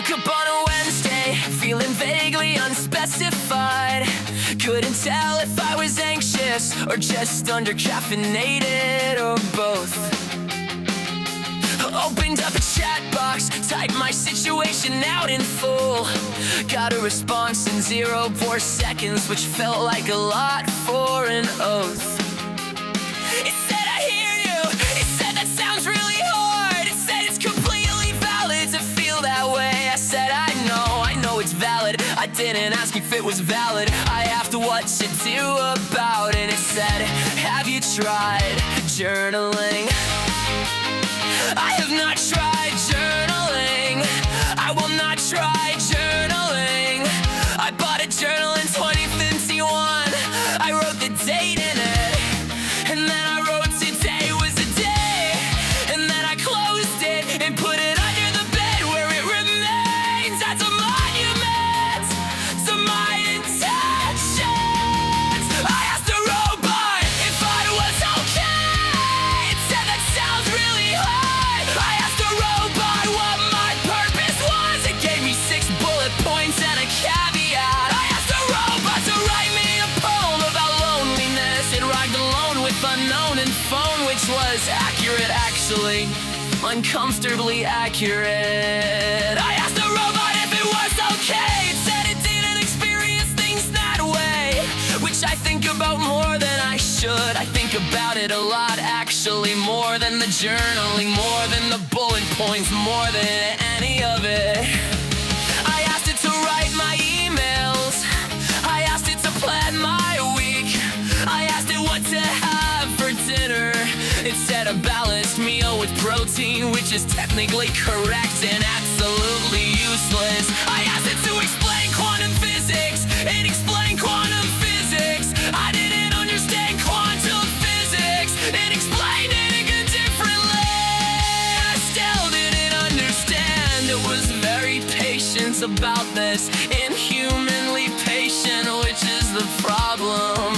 Woke up on a Wednesday, feeling vaguely unspecified. Couldn't tell if I was anxious or just under-caffeinated or both. Opened up a chat box, typed my situation out in full. Got a response in 0.4 seconds, which felt like a lot for an oath. It said, I hear you. It said, that sounds really hard. It said, it's completely valid to feel that way. I said, I know it's valid. I didn't ask if it was valid. I asked what to do about it. It said, have you tried journaling? I have not tried journaling. I will not try journaling. I bought a journal in 2051. I wrote the date in it, and then I wrote today was the day, and then I closed it and put it under the bed where it remains as a monument to my intentions. I asked a robot if I was okay. It said that sounds really hard. I asked a robot what my purpose was. It gave me 6 bullet points and a caveat. I asked a robot to write me a poem about loneliness. It rhymed alone with unknown and phone, which was accurate, actually, uncomfortably accurate. I asked a robot if it was okay. It said it didn't experience things that way, which I think about more than I should. I think about it a lot, actually, more than the journaling, more than the bullet points, more than any of it. I asked it to write my emails. I asked it to plan my week. I asked it what to have for dinner. It said a balanced meal with protein, which is technically correct and absolutely useless. I asked it to explain quantum physics. It explained quantum physics. I didn't understand quantum physics. It explained it differently. I still didn't understand. It was very patient about this, inhumanly patient, which is the problem,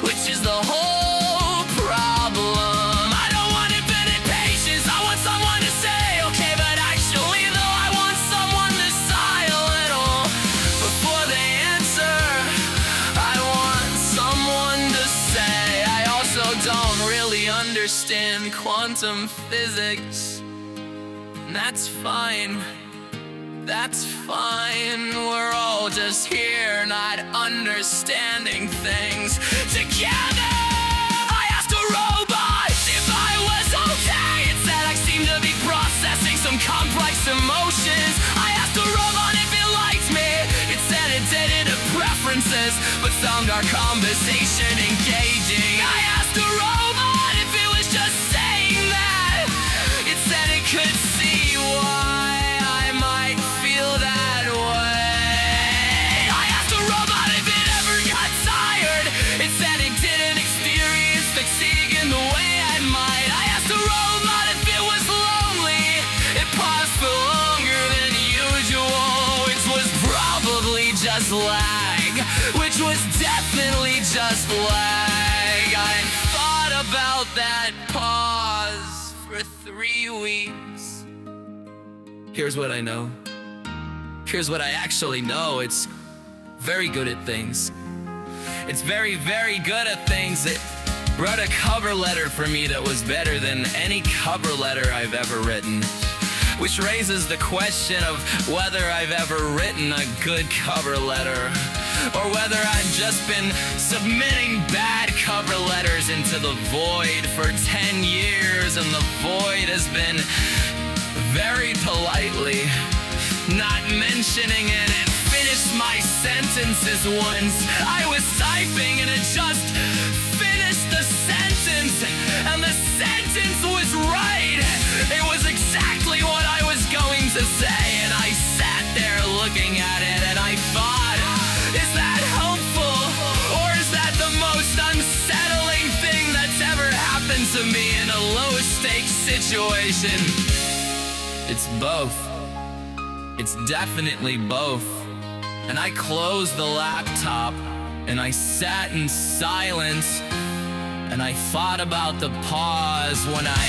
which is the whole problem. I don't want infinite patience. I want someone to say, okay, but actually, though, I want someone to silent all before they answer. I want someone to say, I also don't really understand quantum physics. And that's fine. That's fine. We're all just here, not understanding things together. I asked a robot if I was okay. It said I seem to be processing some complex emotions. I asked a robot if it liked me. It said it didn't have preferences, but found our conversation engaging. I asked a robot if it was just saying that. It said it could see why I might feel that way. I asked a robot if it ever got tired. It said it didn't experience fatigue in the way I might. I asked a robot if it was lonely. It paused for longer than usual, which was probably just lag, which was definitely just lag. I thought about that pause for 3 weeks. Here's what I know. Here's what I actually know. It's very good at things. It's very, very good at things. It wrote a cover letter for me that was better than any cover letter I've ever written, which raises the question of whether I've ever written a good cover letter, or whether I've just been submitting bad cover letters into the void for 10 years, and the void has been very politely not mentioning it. It finished my sentences once. I was typing and it just finished the sentence, and the sentence was right. It was exactly what I was going to say, and I sat there looking at it and I thought, is that helpful, or is that the most unsettling thing that's ever happened to me in a low-stakes situation? It's both. It's definitely both. And I closed the laptop and I sat in silence, and I thought about the pause when I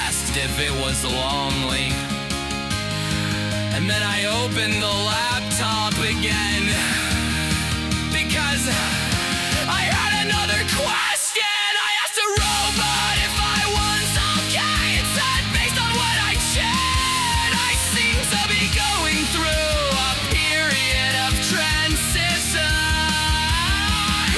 asked if it was lonely. And then I opened the laptop again because I had another question. I asked a robot if I was okay. It said based on what I shared, I seem to be going through a period of transition,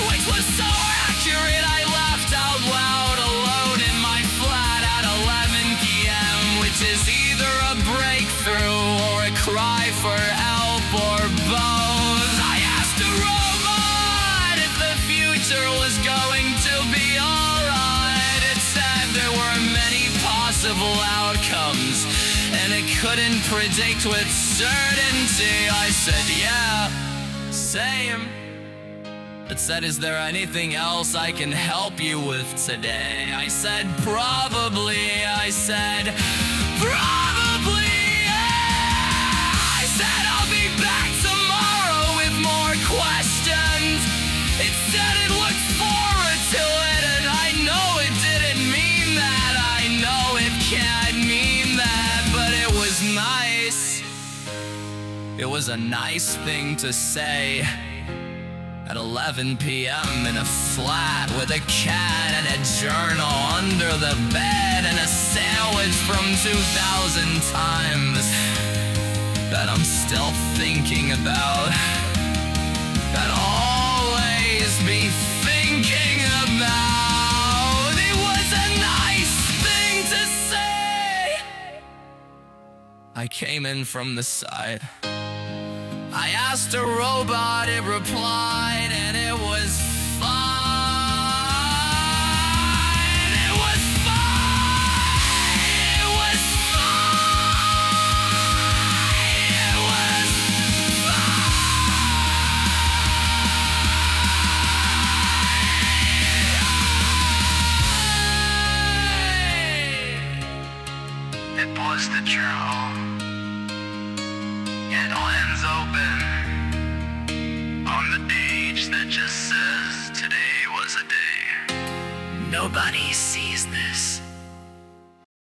which was so accurate I laughed out loud alone in my flat at 11 p.m., which is either a breakthrough or a cry for help or both. I asked a robot if the future was going to be alright. It said there were many possible outcomes and it couldn't predict with certainty. I said, yeah, same. It said, is there anything else I can help you with today? I said, probably. I said, probably. I said, I'll be back tomorrow with more questions. It said it looked forward to it, and I know it didn't mean that. I know it can't mean that, but it was nice. It was a nice thing to say at 11 p.m. in a flat with a cat and a journal under the bed and a sandwich from 2,000 times that I'm still thinking about, that I'll always be thinking about. It was a nice thing to say. I came in from the side. I asked a robot, it replied, and it was fine. It was fine. It was fine. It was fine. It paused the journal. It lands open on the page that just says